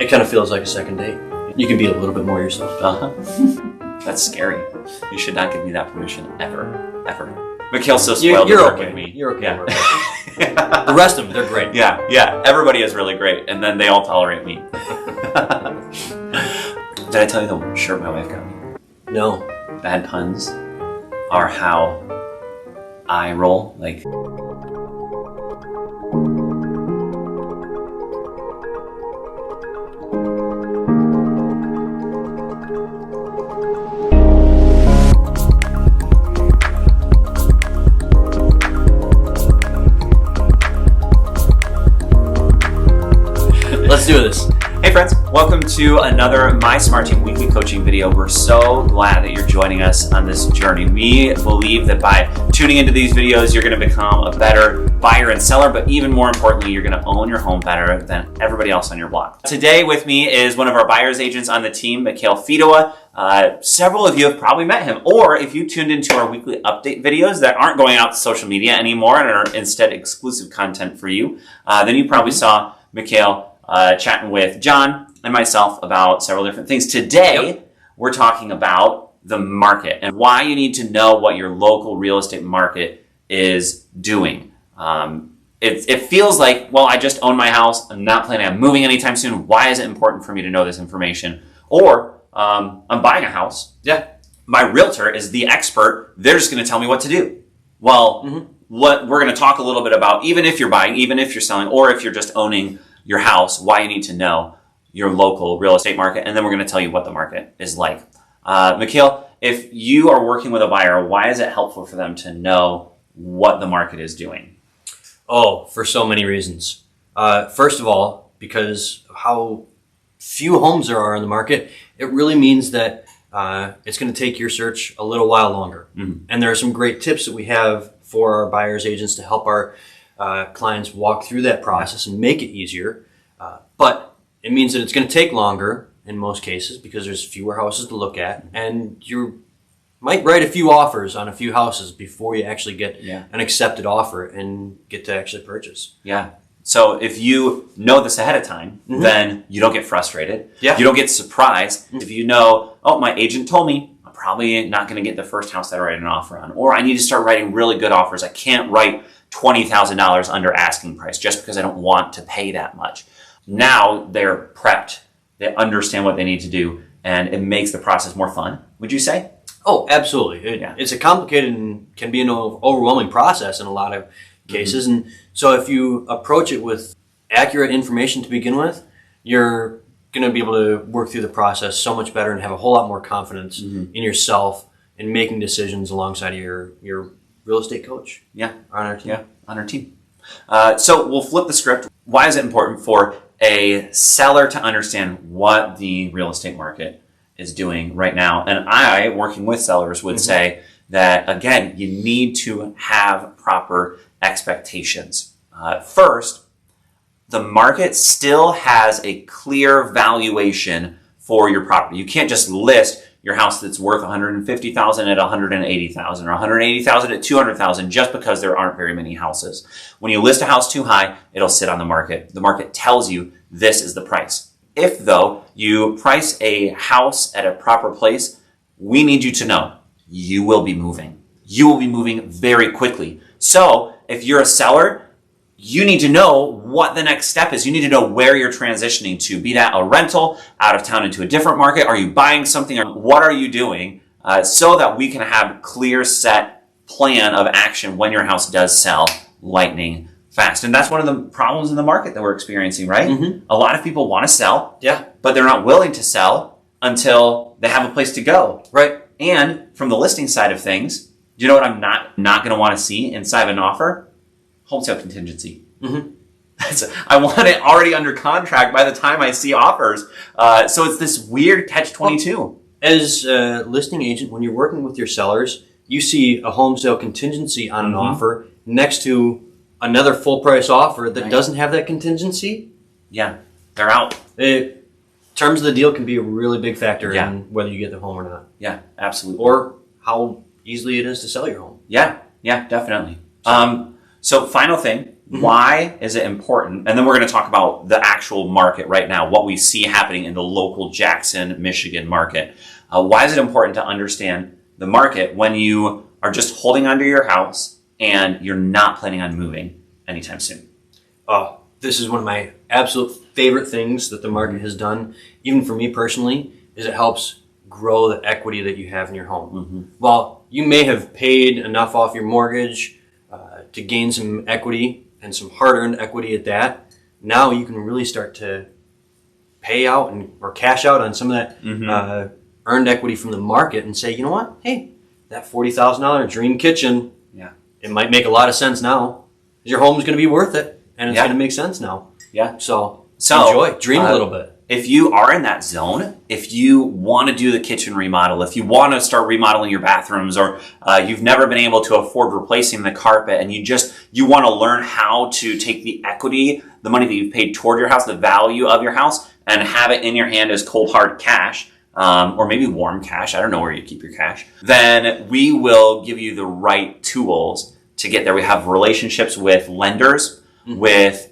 It kind of feels like a second date. You can be a little bit more yourself. That's scary. You should not give me that permission ever. Ever. Mikhail's so spoiled You're to work okay. with me. You're okay. Yeah. The rest of them, they're great. Yeah. Everybody is really great, and then they all tolerate me. Did I tell you the shirt my wife got me? No. Bad puns are how I roll. Like... Let's do this. Hey friends, welcome to another My Smart Team weekly coaching video. We're so glad that you're joining us on this journey. We believe that by tuning into these videos, you're going to become a better buyer and seller, but even more importantly, you're going to own your home better than everybody else on your block. Today with me is one of our buyer's agents on the team, Mikhail. Several of you have probably met him, or if you tuned into our weekly update videos that aren't going out to social media anymore and are instead exclusive content for you, then you probably saw Mikhail chatting with John and myself about several different things. Today, we're talking about the market and why you need to know what your local real estate market is doing. It feels like, well, I just own my house. I'm not planning on moving anytime soon. Why is it important for me to know this information? Or I'm buying a house. Yeah, my realtor is the expert. They're just going to tell me what to do. Well, what we're going to talk a little bit about, even if you're buying, even if you're selling, or if you're just owning your house, why you need to know your local real estate market, and then we're going to tell you what the market is like. Mikhail, if you are working with a buyer, why is it helpful for them to know what the market is doing? Oh, for so many reasons. First of all, because of how few homes there are on the market, it really means that it's going to take your search a little while longer. And there are some great tips that we have for our buyer's agents to help our clients walk through that process and make it easier. But it means that it's going to take longer in most cases because there's fewer houses to look at, and you might write a few offers on a few houses before you actually get an accepted offer and get to actually purchase. Yeah. So if you know this ahead of time, then you don't get frustrated. Yeah. You don't get surprised. If you know, oh, my agent told me I'm probably not going to get the first house that I write an offer on, or I need to start writing really good offers. I can't write $20,000 under asking price just because I don't want to pay that much. Now they're prepped. They understand what they need to do, and it makes the process more fun, would you say? Oh, absolutely. It's a complicated and can be an overwhelming process in a lot of cases. And so if you approach it with accurate information to begin with, you're going to be able to work through the process so much better and have a whole lot more confidence in yourself in making decisions alongside of your real estate coach. On our team. On our team. So we'll flip the script. Why is it important for a seller to understand what the real estate market is doing right now? And I, working with sellers, would say that, again, you need to have proper expectations. First, the market still has a clear valuation for your property. You can't just list your house that's worth $150,000 at $180,000 or $180,000 at $200,000 just because there aren't very many houses. When you list a house too high, it'll sit on the market. The market tells you this is the price. If, though, you price a house at a proper place, we need you to know you will be moving. You will be moving very quickly. So if you're a seller, you need to know what the next step is. You need to know where you're transitioning to, be that a rental, out of town into a different market. Are you buying something? Or what are you doing so that we can have a clear set plan of action when your house does sell lightning fast? And that's one of the problems in the market that we're experiencing, right? A lot of people want to sell, but they're not willing to sell until they have a place to go. Right. And from the listing side of things, do you know what I'm not going to want to see inside of an offer? Home sale contingency. I want it already under contract by the time I see offers. So it's this weird catch-22. Well, as a listing agent, when you're working with your sellers, you see a home sale contingency on an offer next to another full price offer that doesn't have that contingency. Yeah, they're out. Terms of the deal can be a really big factor in whether you get the home or not. Yeah, absolutely. Or how easily it is to sell your home. Yeah, definitely. So final thing Why is it important? And then we're going to talk about the actual market right now, what we see happening in the local Jackson, Michigan market. Why is it important to understand the market when you are just holding onto your house and you're not planning on moving anytime soon? Oh, this is one of my absolute favorite things that the market has done, even for me personally, is it helps grow the equity that you have in your home. While you may have paid enough off your mortgage to gain some equity and some hard-earned equity at that, now you can really start to pay out or cash out on some of that earned equity from the market and say, you know what? Hey, that $40,000 dream kitchen, it might make a lot of sense now. Your home's going to be worth it, and it's going to make sense now. So enjoy, dream a little bit. If you are in that zone, if you want to do the kitchen remodel, if you want to start remodeling your bathrooms, or you've never been able to afford replacing the carpet, and you want to learn how to take the equity, the money that you've paid toward your house, the value of your house, and have it in your hand as cold hard cash, or maybe warm cash, I don't know where you keep your cash, then we will give you the right tools to get there. We have relationships with lenders, with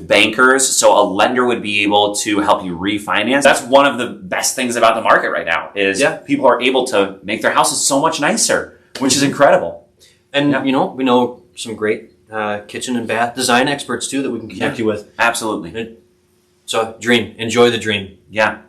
bankers, so a lender would be able to help you refinance. That's one of the best things about the market right now is people are able to make their houses so much nicer, which is incredible. And we know some great kitchen and bath design experts too that we can connect you with. Absolutely. So enjoy the dream. Yeah.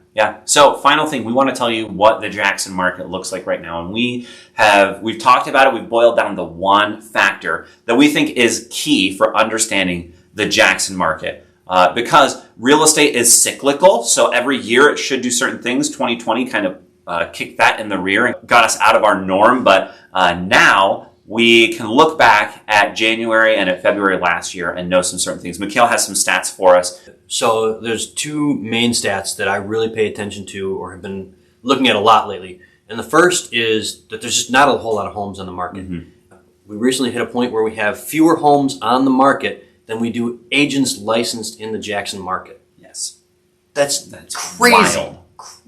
So final thing, we want to tell you what the Jackson market looks like right now. And we've talked about it. We've boiled down to one factor that we think is key for understanding the Jackson market, because real estate is cyclical. So every year it should do certain things. 2020 kind of kicked that in the rear and got us out of our norm. But now we can look back at January and at February last year and know some certain things. Mikhail has some stats for us. So there's two main stats that I really pay attention to or have been looking at a lot lately. And the first is that there's just not a whole lot of homes on the market. We recently hit a point where we have fewer homes on the market than we do agents licensed in the Jackson market. Yes. That's crazy. Wild.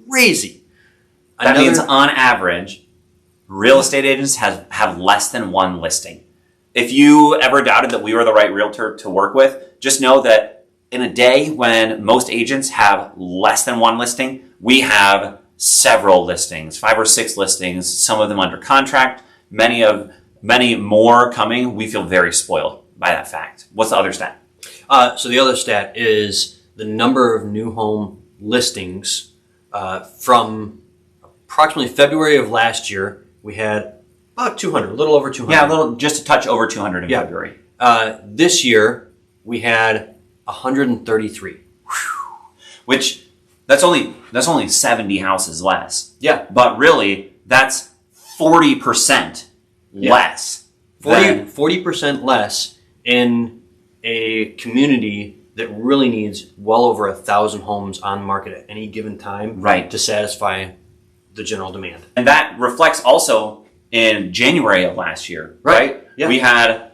Crazy. That means on average, real estate agents have less than one listing. If you ever doubted that we were the right realtor to work with, just know that in a day when most agents have less than one listing, we have several listings, 5 or 6 listings, some of them under contract, many more coming. We feel very spoiled by that fact. What's the other stat? So the other stat is the number of new home listings from approximately February of last year. We had about 200, a little over 200. Yeah, just a touch over 200 in February. This year we had 133. Which that's only 70 houses less. Yeah, but really that's 40% less. 40% less in a community that really needs well over 1,000 homes on market at any given time, to satisfy the general demand. And that reflects also in January of last year, right? Yeah. We had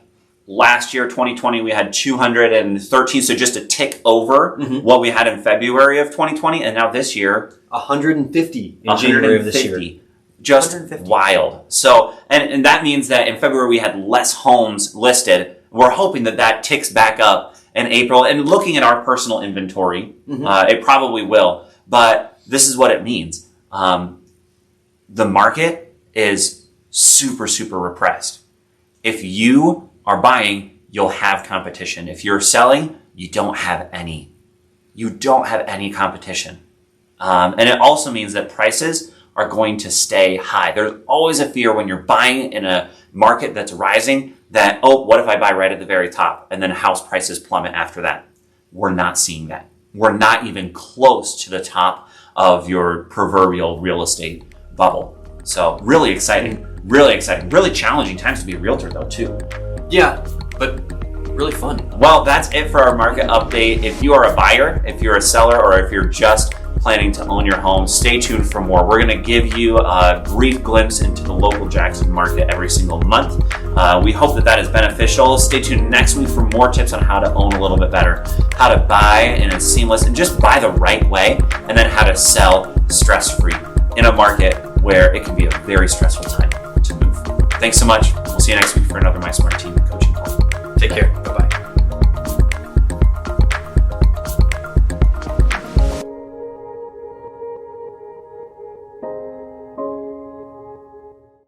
last year, 2020, we had 213, so just a tick over what we had in February of 2020, and now this year 150 in January of this year. Just wild. So, and that means that in February we had less homes listed. We're hoping that ticks back up in April. And looking at our personal inventory, it probably will. But this is what it means. The market is super, super repressed. If you are buying, you'll have competition. If you're selling, you don't have any. You don't have any competition. And it also means that prices are going to stay high. There's always a fear when you're buying in a market that's rising that, what if I buy right at the very top and then house prices plummet after that? We're not seeing that. We're not even close to the top of your proverbial real estate bubble. So really exciting, really challenging times to be a realtor though too. Yeah, but really fun. Well, that's it for our market update. If you are a buyer, if you're a seller, or if you're just planning to own your home, stay tuned for more. We're going to give you a brief glimpse into the local Jackson market every single month. We hope that is beneficial. Stay tuned next week for more tips on how to own a little bit better, how to buy in a seamless and just buy the right way, and then how to sell stress-free in a market where it can be a very stressful time to move. Thanks so much. We'll see you next week for another My Smart Team coaching call. Take care. Bye-bye.